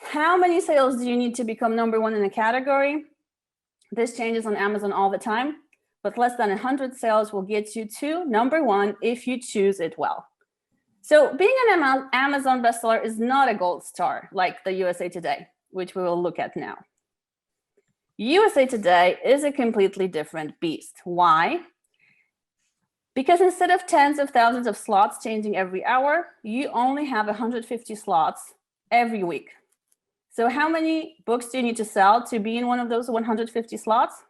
How many sales do you need to become #1 in a category? This changes on Amazon all the time, but less than 100 sales will get you to #1 if you choose it well. So being an Amazon bestseller is not a gold star like the USA Today, which we will look at now. USA Today is a completely different beast. Why? Because instead of tens of thousands of slots changing every hour, you only have 150 slots every week. So how many books do you need to sell to be in one of those 150 slots?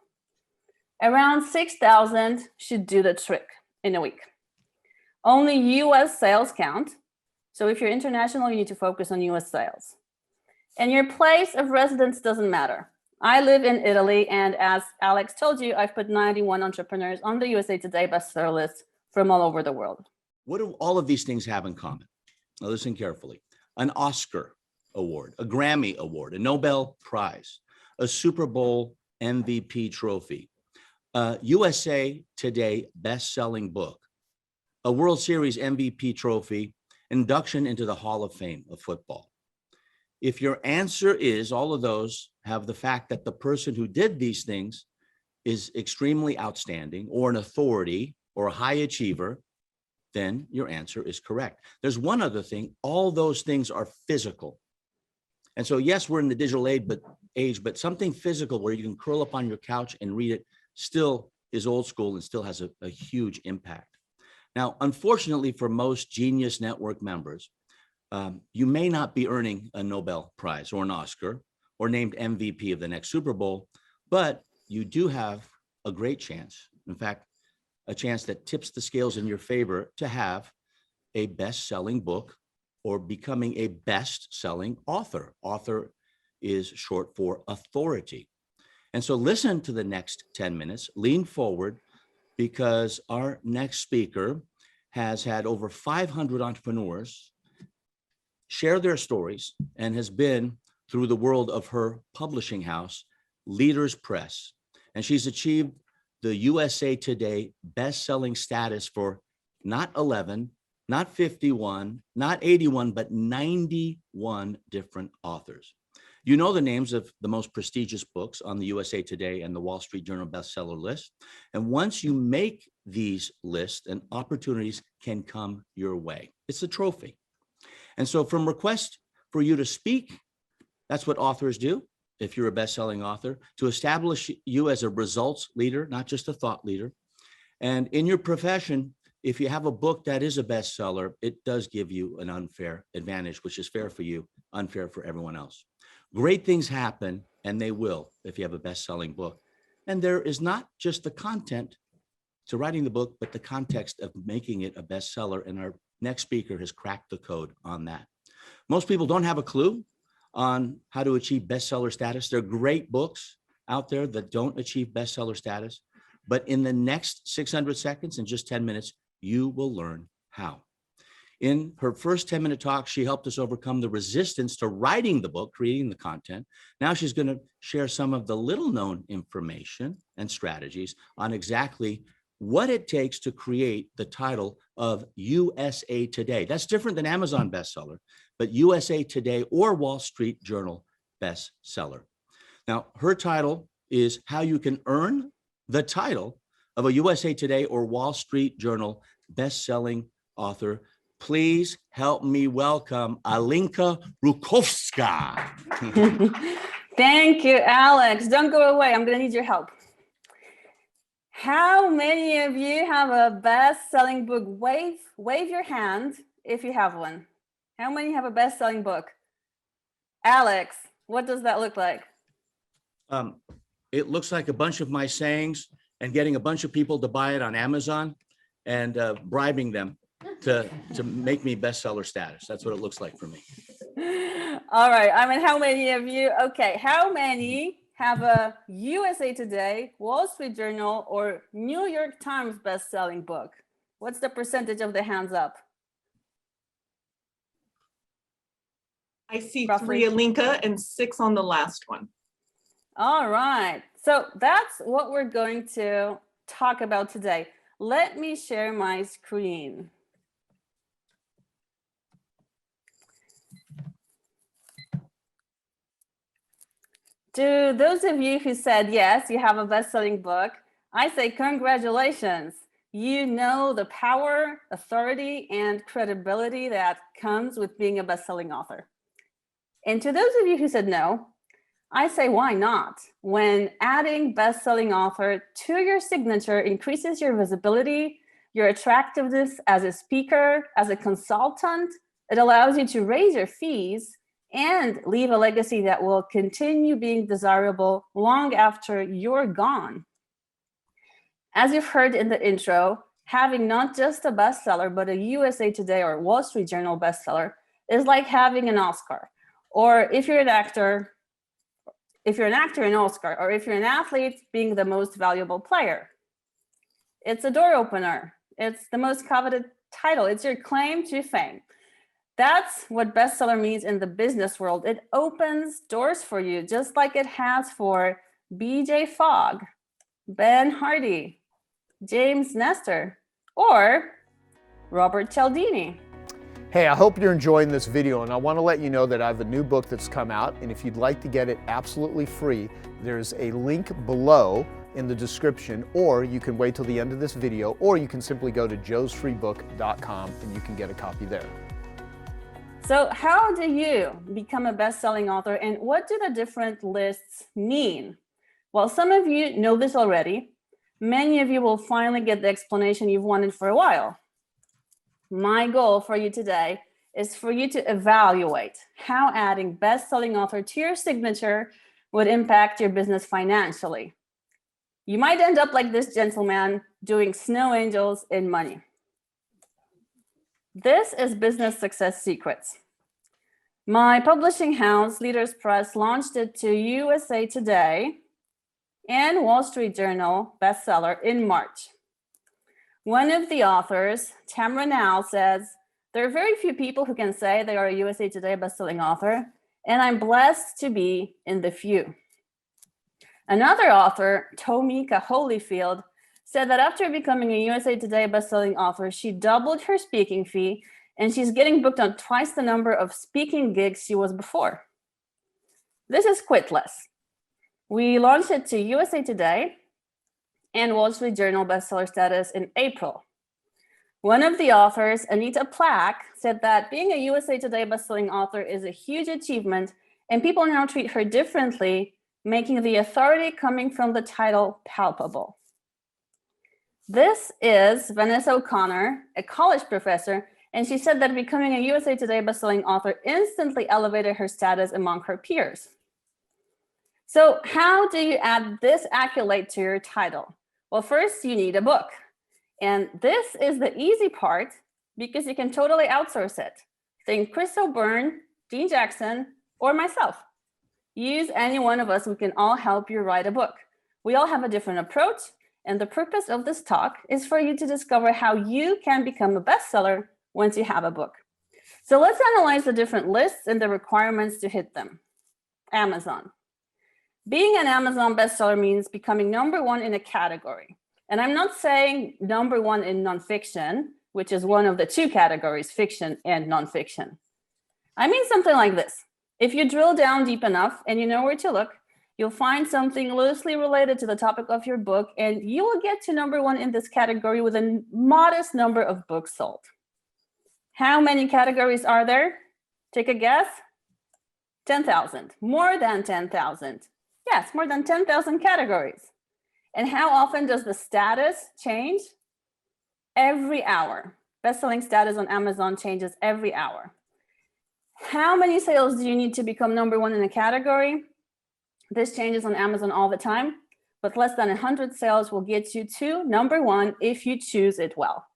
Around 6,000 should do the trick in a week. Only US sales count. So if you're international, you need to focus on US sales. And your place of residence doesn't matter. I live in Italy, and as Alex told you, I've put 91 entrepreneurs on the USA Today bestseller list from all over the world. What do all of these things have in common? Now listen carefully. An Oscar award, a Grammy award, a Nobel Prize, a Super Bowl MVP trophy, a USA Today best-selling book, a World Series MVP trophy, induction into the Hall of Fame of football. If your answer is all of those have the fact that the person who did these things is extremely outstanding or an authority or a high achiever, then your answer is correct. There's one other thing. All those things are physical. And so, yes, we're in the digital age, but something physical where you can curl up on your couch and read it still is old school and still has a huge impact. Now, unfortunately, for most Genius Network members, you may not be earning a Nobel Prize or an Oscar or named MVP of the next Super Bowl, but you do have a great chance. In fact, a chance that tips the scales in your favor to have a best-selling book or becoming a best-selling author. Author is short for authority. And so listen to the next 10 minutes, lean forward, because our next speaker has had over 500 entrepreneurs share their stories and has been through the world of her publishing house, Leaders Press. And she's achieved the USA Today best-selling status for not 11, not 51, not 81, but 91 different authors. You know the names of the most prestigious books on the USA Today and the Wall Street Journal bestseller list. And once you make these lists, and opportunities can come your way. It's a trophy. And so from request for you to speak, that's what authors do. If you're a best-selling author, to establish you as a results leader, not just a thought leader. And in your profession, if you have a book that is a bestseller, it does give you an unfair advantage, which is fair for you, unfair for everyone else. Great things happen, and they will, if you have a best-selling book. And there is not just the content to writing the book, but the context of making it a bestseller. And our next speaker has cracked the code on that. Most people don't have a clue on how to achieve bestseller status. There are great books out there that don't achieve bestseller status, but in the next 600 seconds, in just 10 minutes, you will learn how. In her first 10-minute talk, she helped us overcome the resistance to writing the book, creating the content. Now she's going to share some of the little-known information and strategies on exactly what it takes to create the title of USA Today. That's different than Amazon bestseller, but USA Today or Wall Street Journal bestseller. Now, her title is how you can earn the title of a USA Today or Wall Street Journal best-selling author. Please help me welcome Alinka Rutkowska. Thank you, Alex. Don't go away. I'm going to need your help. How many of you have a best-selling book? Wave your hand if you have one. How many have a best-selling book? Alex, what does that look like? It looks like a bunch of my sayings and getting a bunch of people to buy it on Amazon and bribing them to make me bestseller status. That's what it looks like for me. All right. I mean, how many of you? Okay. How many have a USA Today, Wall Street Journal, or New York Times best-selling book? What's the percentage of the hands up? I see Roughly 3, Alinka, and 6 on the last one. All right. So that's what we're going to talk about today. Let me share my screen. To those of you who said, yes, you have a best-selling book, I say congratulations. You know the power, authority, and credibility that comes with being a best-selling author. And to those of you who said no, I say, why not? When adding best-selling author to your signature increases your visibility, your attractiveness as a speaker, as a consultant, it allows you to raise your fees and leave a legacy that will continue being desirable long after you're gone. As you've heard in the intro, having not just a bestseller, but a USA Today or Wall Street Journal bestseller is like having an Oscar. Or if you're an actor, an Oscar, or if you're an athlete, being the most valuable player. It's a door opener. It's the most coveted title. It's your claim to fame. That's what bestseller means in the business world. It opens doors for you, just like it has for BJ Fogg, Ben Hardy, James Nestor, or Robert Cialdini. Hey, I hope you're enjoying this video, and I want to let you know that I have a new book that's come out, and if you'd like to get it absolutely free, there's a link below in the description, or you can wait till the end of this video, or you can simply go to joesfreebook.com and you can get a copy there. So how do you become a best-selling author, and what do the different lists mean? Well, some of you know this already. Many of you will finally get the explanation you've wanted for a while. My goal for you today is for you to evaluate how adding best-selling author to your signature would impact your business financially. You might end up like this gentleman doing snow angels in money. This is Business Success Secrets. My publishing house, Leaders Press, launched it to USA Today and Wall Street Journal bestseller in March. One of the authors, Tamara Nowell, says, there are very few people who can say they are a USA Today bestselling author, and I'm blessed to be in the few. Another author, Tomika Holyfield, said that after becoming a USA Today bestselling author, she doubled her speaking fee, and she's getting booked on twice the number of speaking gigs she was before. This is Quit Less. We launched it to USA Today and Wall Street Journal bestseller status in April. One of the authors, Anita Plack, said that being a USA Today bestselling author is a huge achievement, and people now treat her differently, making the authority coming from the title palpable. This is Vanessa O'Connor, a college professor, and she said that becoming a USA Today bestselling author instantly elevated her status among her peers. So how do you add this accolade to your title? Well, first you need a book. And this is the easy part because you can totally outsource it. Think Chris O'Byrne, Dean Jackson, or myself. Use any one of us. We can all help you write a book. We all have a different approach. And the purpose of this talk is for you to discover how you can become a bestseller once you have a book. So let's analyze the different lists and the requirements to hit them. Amazon. Being an Amazon bestseller means becoming #1 in a category. And I'm not saying #1 in nonfiction, which is one of the two categories, fiction and nonfiction. I mean something like this. If you drill down deep enough and you know where to look, you'll find something loosely related to the topic of your book, and you will get to #1 in this category with a modest number of books sold. How many categories are there? Take a guess. 10,000. More than 10,000. Yes, more than 10,000 categories. And how often does the status change? Every hour. Bestselling status on Amazon changes every hour. How many sales do you need to become #1 in a category? This changes on Amazon all the time, but less than 100 sales will get you to #1 if you choose it well.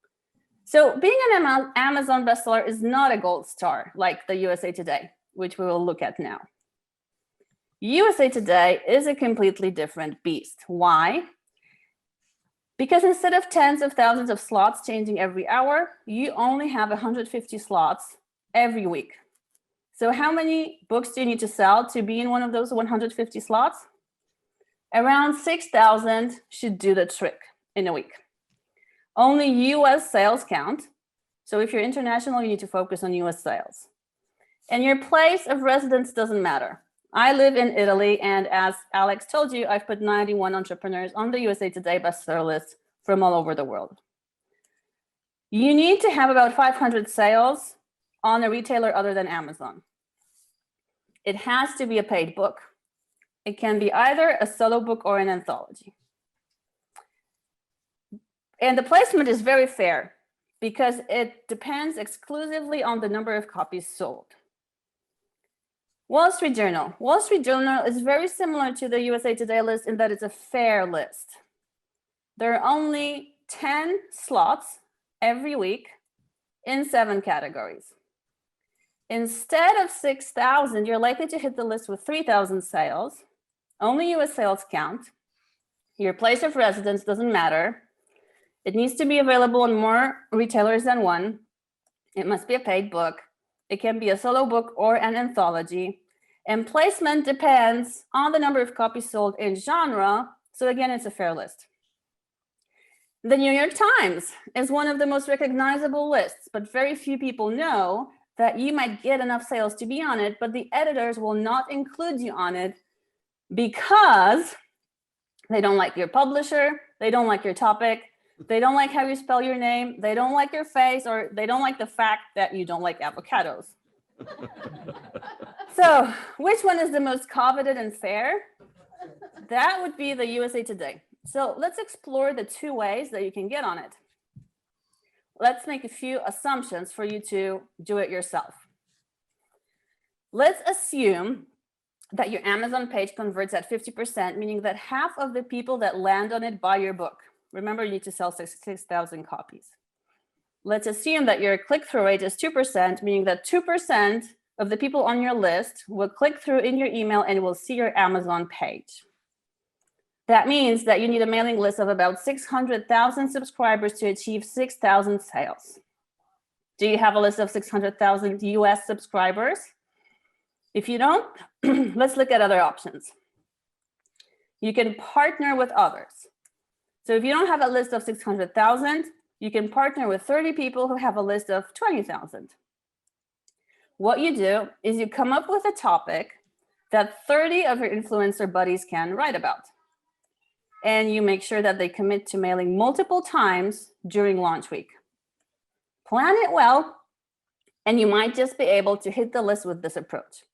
So being an Amazon bestseller is not a gold star like the USA Today, which we will look at now. USA Today is a completely different beast. Why? Because instead of tens of thousands of slots changing every hour, you only have 150 slots every week. So how many books do you need to sell to be in one of those 150 slots? Around 6,000 should do the trick in a week. Only US sales count. So if you're international, you need to focus on US sales. And your place of residence doesn't matter. I live in Italy, and as Alex told you, I've put 91 entrepreneurs on the USA Today bestseller list from all over the world. You need to have about 500 sales on a retailer other than Amazon. It has to be a paid book. It can be either a solo book or an anthology. And the placement is very fair because it depends exclusively on the number of copies sold. Wall Street Journal. Wall Street Journal is very similar to the USA Today list in that it's a fair list. There are only 10 slots every week in 7 categories. Instead of 6,000, you're likely to hit the list with 3,000 sales. Only US sales count. Your place of residence doesn't matter. It needs to be available on more retailers than one. It must be a paid book. It can be a solo book or an anthology. And placement depends on the number of copies sold in genre. So again, it's a fair list. The New York Times is one of the most recognizable lists, but very few people know that you might get enough sales to be on it, but the editors will not include you on it because they don't like your publisher, they don't like your topic, they don't like how you spell your name, they don't like your face, or they don't like the fact that you don't like avocados. So which one is the most coveted and fair? That would be the USA Today. So let's explore the 2 ways that you can get on it. Let's make a few assumptions for you to do it yourself. Let's assume that your Amazon page converts at 50%, meaning that half of the people that land on it buy your book. Remember, you need to sell 6,000 copies. Let's assume that your click-through rate is 2%, meaning that 2% of the people on your list will click through in your email and will see your Amazon page. That means that you need a mailing list of about 600,000 subscribers to achieve 6,000 sales. Do you have a list of 600,000 US subscribers? If you don't, let's look at other options. You can partner with others. So if you don't have a list of 600,000, you can partner with 30 people who have a list of 20,000. What you do is you come up with a topic that 30 of your influencer buddies can write about. And you make sure that they commit to mailing multiple times during launch week. Plan it well, and you might just be able to hit the list with this approach.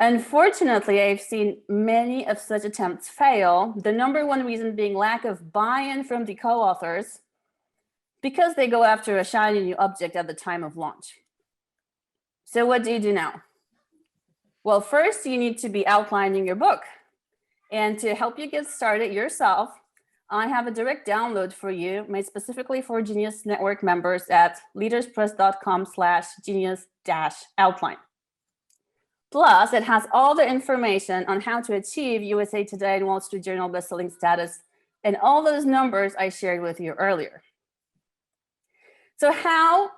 Unfortunately, I've seen many of such attempts fail, the number one reason being lack of buy-in from the co-authors because they go after a shiny new object at the time of launch. So what do you do now? Well, first, you need to be outlining your book. And to help you get started yourself, I have a direct download for you made specifically for Genius Network members at leaderspress.com/genius-outline. Plus, it has all the information on how to achieve USA Today and Wall Street Journal bestselling status and all those numbers I shared with you earlier. So how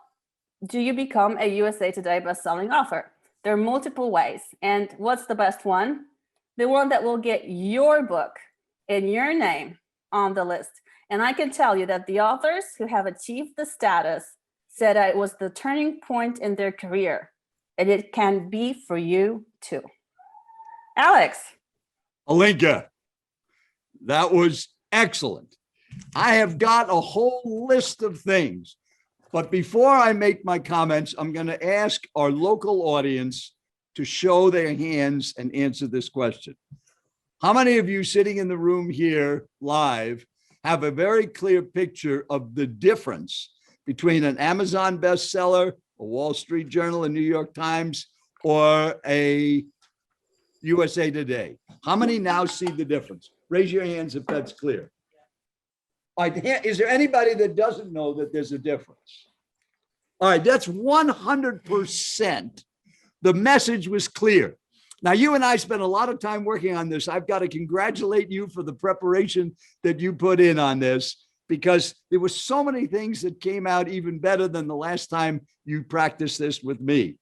do you become a USA Today bestselling author? There are multiple ways. And what's the best one? The one that will get your book and your name on the list. And I can tell you that the authors who have achieved the status said it was the turning point in their career. And it can be for you too. Alex. Alinka, that was excellent. I have got a whole list of things. But before I make my comments, I'm going to ask our local audience to show their hands and answer this question. How many of you sitting in the room here live have a very clear picture of the difference between an Amazon bestseller, a Wall Street Journal, a New York Times, or a USA Today? How many now see the difference? Raise your hands if that's clear. All right, is there anybody that doesn't know that there's a difference? All right, that's 100%. The message was clear. Now, you and I spent a lot of time working on this. I've got to congratulate you for the preparation that you put in on this, because there were so many things that came out even better than the last time you practiced this with me.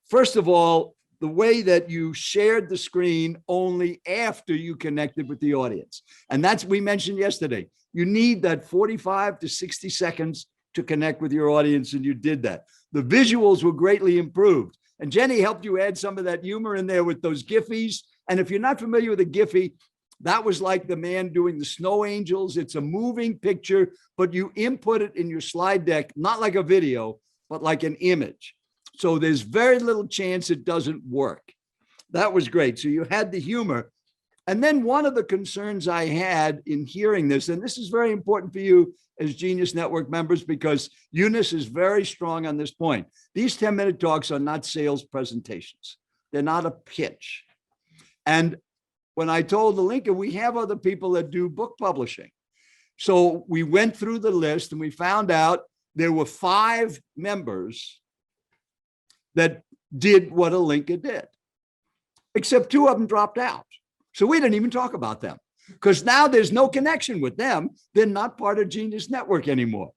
First of all, the way that you shared the screen only after you connected with the audience. And that's, we mentioned yesterday, you need that 45 to 60 seconds to connect with your audience, and you did that. The visuals were greatly improved. And Jenny helped you add some of that humor in there with those Giphies. And if you're not familiar with a Giphy, that was like the man doing the snow angels. It's a moving picture, but you input it in your slide deck, not like a video, but like an image. So there's very little chance it doesn't work. That was great. So you had the humor. And then one of the concerns I had in hearing this, and this is very important for you as Genius Network members, because Eunice is very strong on this point. These 10-minute talks are not sales presentations. They're not a pitch. And when I told Alinka, we have other people that do book publishing. So we went through the list and we found out there were 5 members that did what Alinka did, except 2 of them dropped out. So we didn't even talk about them because now there's no connection with them. They're not part of Genius Network anymore.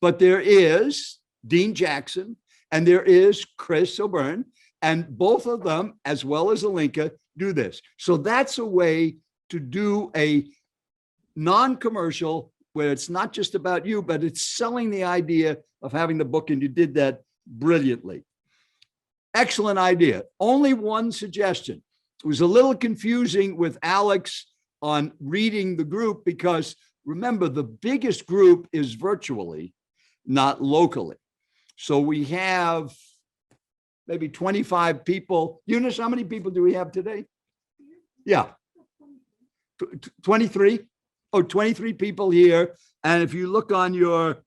But there is Dean Jackson and there is Chris O'Byrne, and both of them, as well as Alinka, do this. So that's a way to do a non-commercial where it's not just about you, but it's selling the idea of having the book, and you did that brilliantly. Excellent idea. Only one suggestion. It was a little confusing with Alex on reading the group because remember, the biggest group is virtually, not locally. So we have maybe 25 people. Eunice, how many people do we have today? Yeah. 23? Oh, 23 people here. And if you look on your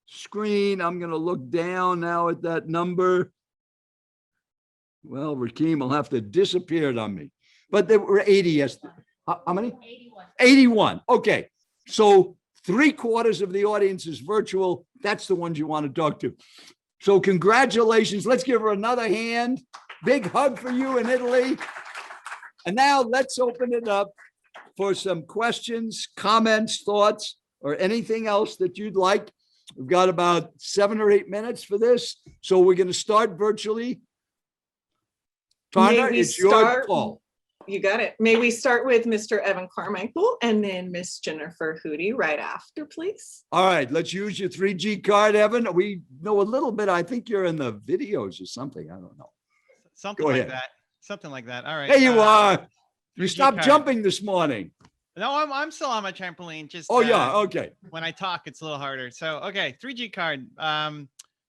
screen, I'm going to look down now at that number. Well, Rakeem will have to disappear on me. But there were 80 yesterday. How many? 81. 81. Okay. So 3/4 of the audience is virtual. That's the ones you want to talk to. So congratulations. Let's give her another hand. Big hug for you in Italy. And now let's open it up for some questions, comments, thoughts, or anything else that you'd like. We've got about 7 or 8 minutes for this. So we're going to start virtually. Tarna, it's your call. You got it. May we start with Mr. Evan Carmichael and then Miss Jennifer Hootie right after, please? All right, let's use your 3G card, Evan. We know a little bit. I think you're in the videos or something. I don't know. Something Go like ahead. that. Something like that. All right. There you are. You 3G stopped card. jumping this morning. No, I'm still on my trampoline. Just Oh, yeah. Okay. when I talk, it's a little harder. So, okay, 3G card.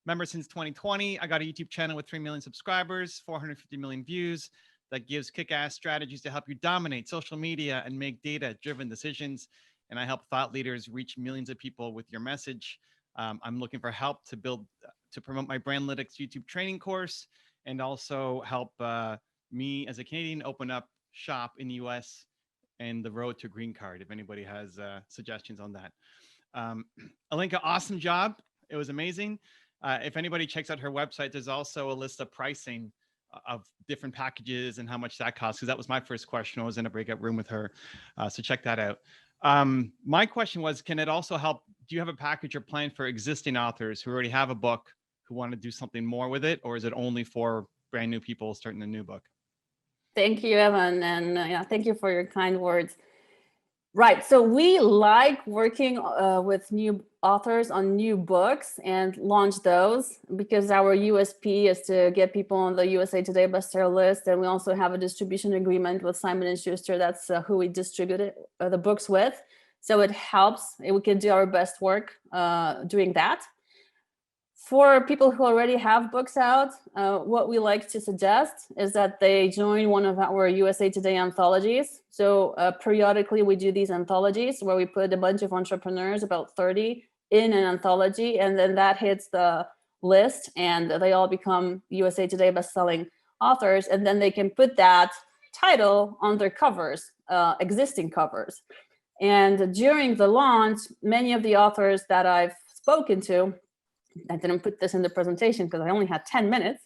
Member since 2020. I got a YouTube channel with 3 million subscribers, 450 million views. That gives kick-ass strategies to help you dominate social media and make data-driven decisions. And I help thought leaders reach millions of people with your message. I'm looking for help to promote my Brandlytics YouTube training course, and also help me as a Canadian open up shop in the US and the road to green card, if anybody has suggestions on that. Alinka, awesome job. It was amazing. If anybody checks out her website, there's also a list of pricing of different packages and how much that costs, because that was my first question. I was in a breakout room with her. So check that out. My question was, can it also help? Do you have a package or plan for existing authors who already have a book who want to do something more with it? Or is it only for brand new people starting a new book? Thank you, Evan. And yeah, thank you for your kind words. Right. So we like working with new authors on new books and launch those because our USP is to get people on the USA Today bestseller list. And we also have a distribution agreement with Simon & Schuster. That's who we distribute the books with. So it helps. We can do our best work doing that. For people who already have books out, what we like to suggest is that they join one of our USA Today anthologies. So periodically we do these anthologies where we put a bunch of entrepreneurs, about 30, in an anthology, and then that hits the list and they all become USA Today bestselling authors, and then they can put that title on their covers, existing covers. And during the launch, many of the authors that I've spoken to, I didn't put this in the presentation because I only had 10 minutes,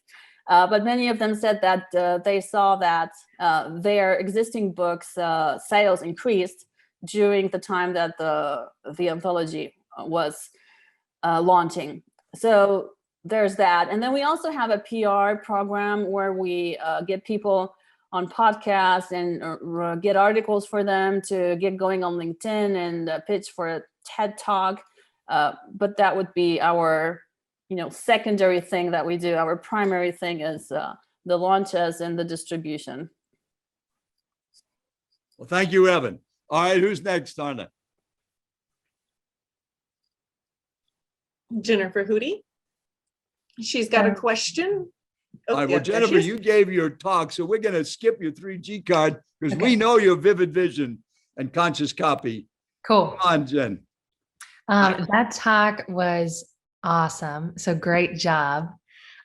but many of them said that they saw that their existing books sales increased during the time that the anthology was launching. So there's that. And then we also have a PR program where we get people on podcasts and get articles for them to get going on LinkedIn and pitch for a TED Talk. But that would be our, secondary thing that we do. Our primary thing is the launches and the distribution. Well, thank you, Evan. All right, who's next, Tarna? Jennifer Hootie. She's got a question. All right, yeah, well, there Jennifer, she is. you gave your talk, so we're going to skip your 3G card because we know your vivid vision and conscious copy. Cool. Come on, Jen. That talk was awesome. So great job.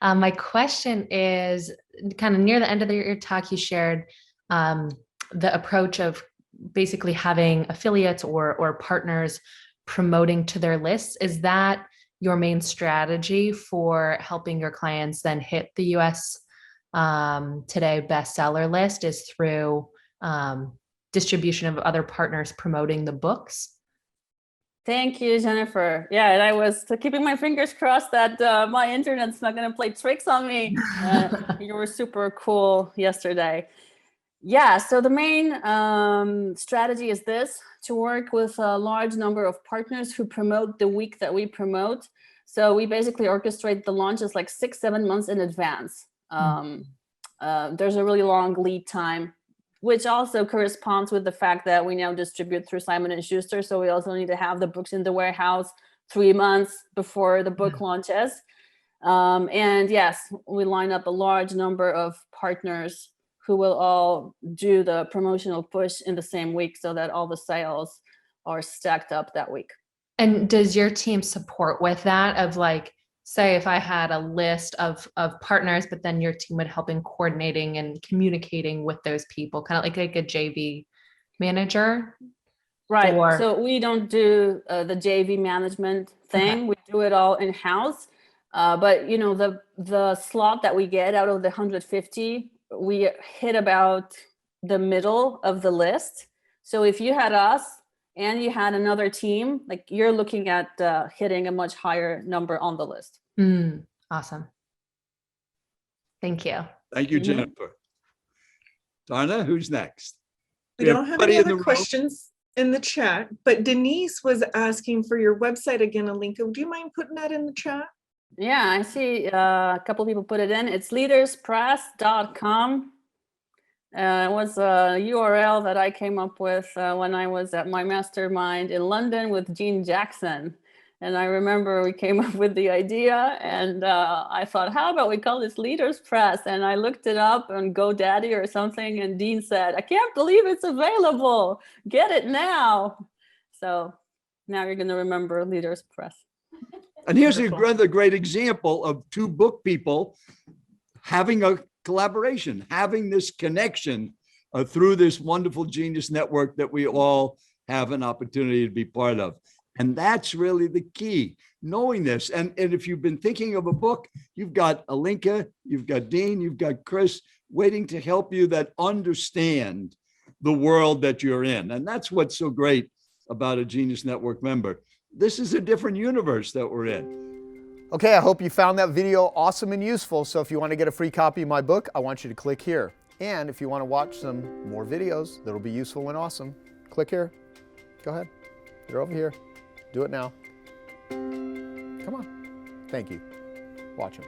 My question is kind of near the end of your talk, you shared the approach of basically having affiliates or partners promoting to their lists. Is that your main strategy for helping your clients then hit the US Today bestseller list, is through distribution of other partners promoting the books? Thank you, Jennifer. Yeah, and I was keeping my fingers crossed that my internet's not going to play tricks on me. You were super cool yesterday. Yeah, so the main strategy is this: to work with a large number of partners who promote the week that we promote. So we basically orchestrate the launches like 6-7 months in advance. There's a really long lead time, which also corresponds with the fact that we now distribute through Simon & Schuster. So we also need to have the books in the warehouse 3 months before the book launches. And yes, we line up a large number of partners who will all do the promotional push in the same week so that all the sales are stacked up that week. And does your team support with that, of like, say if I had a list of partners, but then your team would help in coordinating and communicating with those people, kind of like a JV manager? Right. Or- So we don't do the JV management thing. We do it all in-house. But you know, the slot that we get out of the 150, we hit about the middle of the list. So if you had us and you had another team, like, you're looking at hitting a much higher number on the list. Awesome. Thank you. Thank you, Jennifer. Tarna, who's next? We We have don't have everybody any in the other room. questions in the chat, but Denise was asking for your website again, Alinka. Do you mind putting that in the chat? Yeah, I see a couple people put it in. It's leaderspress.com. It was a URL that I came up with when I was at my mastermind in London with Jean Jackson. And I remember we came up with the idea, and I thought, how about we call this Leaders Press? And I looked it up on GoDaddy or something, and Dean said, I can't believe it's available. Get it now. So now you're going to remember Leaders Press. And here's Wonderful. another great example of two book people having a collaboration, having this connection through this wonderful genius network that we all have an opportunity to be part of. And that's really the key, knowing this. And if you've been thinking of a book, you've got Alinka, you've got Dean, you've got Chris waiting to help you that understand the world that you're in. And that's what's so great about a Genius Network member. This is a different universe that we're in. Okay, I hope you found that video awesome and useful. So if you want to get a free copy of my book, I want you to click here. And if you want to watch some more videos that'll be useful and awesome, click here. Go ahead. They're over here. Do it now. Come on. Thank you. Watch them.